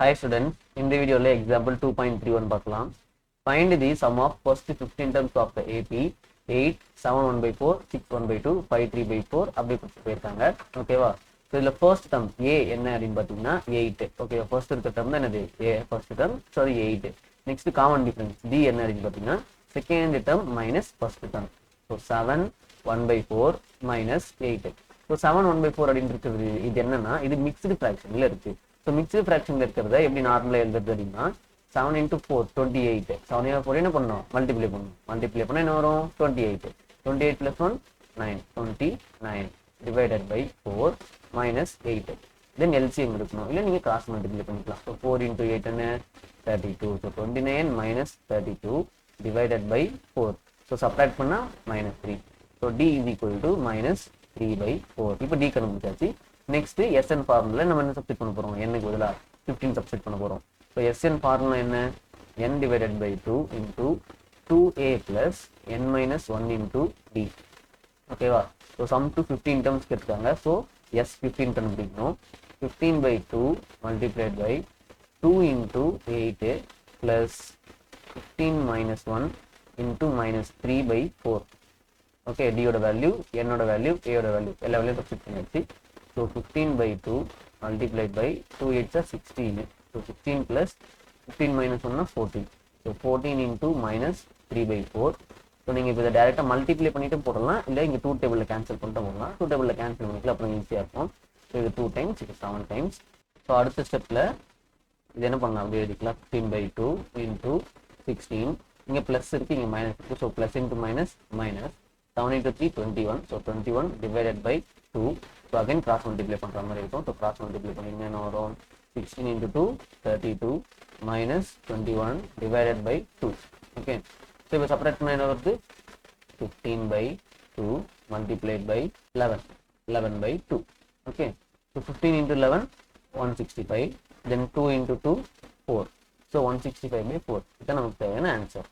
Hi students, in the video example 2.31 பார்க்கலாம். Find the sum of first 15 terms of the AP 8, 7 1 by 4, 6 1 by 2, 5 3 by 4 அப்படி கொடுத்து போயிருக்காங்க. ஓகேவா? So இதில் first term ஏ என்ன அப்படின்னு பார்த்தீங்கன்னா 8. ஓகே, ஃபர்ஸ்ட் இருக்க டேர்ம் தான் என்னது ஏ ஃபர்ஸ்ட் டேர்ம், ஸோ அது 8. நெக்ஸ்ட் காமன் டிஃபரன்ஸ் டி என்ன அப்படின்னு பார்த்தீங்கன்னா second term minus first term. So 7 1 by 4 minus 8. So 7 1 by 4 அப்படின்னு இருக்கிறது இது என்னன்னா இது மிக்ஸ்டு ஃப்ராக்ஷனில் இருக்கு. ஸோ மிக்ஸ்டு ஃப்ராக்ஷனில் இருக்கிறத எப்படி நார்மலாக எழுதுறது அப்படின்னா 7 into 4 28. 7 4 என்ன பண்ணணும் மல்டிப்ளை பண்ணணும். மல்டிப்ளை பண்ணால் என்ன வரும் 28. 28 plus 1 9 29 divided by 4 minus 8. Then LCM எடுக்கணும், இல்லை நீங்கள் கிராஸ் மல்டிப்ளை பண்ணிக்கலாம். ஸோ 4 into 8 என்ன 32. So 29 minus 32 divided by 4. So subtract பண்ணால் minus 3. So D is equal to minus 3 by 4. இப்போ D கண்டுபிடிச்சாச்சு. நெக்ஸ்ட் SN ஃபார்முலா நம்ம என்ன சப்ஸ்டிட் பண்ண போகிறோம், என்னக்கு பதிலாக 15 சப்ஸ்டிட் பண்ண போகிறோம். ஸோ SN ஃபார்முலா என்ன n divided by 2 into 2a plus n minus 1 into D. ஓகேவா? ஸோ சம் டு 15 டேர்ம்ஸ் கேட்டுருக்காங்க. ஸோ S15 கண்டுபிடிக்கணும். 15 by 2 multiplied by 2 into 8 plus 15 minus 1 into minus 3 by 4. Okay, D ஓட value, N ஓட value, A ஓட value எல்லா value substitute பண்ணியாச்சு. So 15 by 2 multiplied by 2 8 are 16. So 16 plus 15 minus 1 is 14. So 14 into minus 3 by 4. So நீங்கள் இப்போ இதை டேரெக்டாக multiply பண்ணிட்டு போடலாம், இல்லை இங்கே 2 டேபிளில் கேன்சல் பண்ணிட்டு போடலாம். 2 டேபிளில் கேன்சல் பண்ணிக்கலாம், அப்புறம் ஈஸியாக இருக்கும். ஸோ இது 2 times, இது 7 times. ஸோ அடுத்த ஸ்டெப்பில் இது என்ன பண்ணலாம் அப்படி எழுதிக்கலாம். 15 by 2 into 16. இங்கே ப்ளஸ் இருக்குது, இங்கே மைனஸ் இருக்குது. So plus into minus minus 7 into 3 21. So 21 divided by 2. So again cross multiply பண்ணுற மாதிரி இருக்கும். ஸோ கிராஸ் மல்டிப்ளை பண்ணிங்கன்னா என்ன வரும் 16 into 2 32 minus 21 divided by 2. Okay, so இப்போ செப்பரேட் பண்ண என்ன வருது 15 by 2 multiplied by 11 by 2. Okay, so 15 into 11 165, then 2 into 2 4. So 165 by 4. இதுதான் நமக்கு தேவையான ஆன்சர்.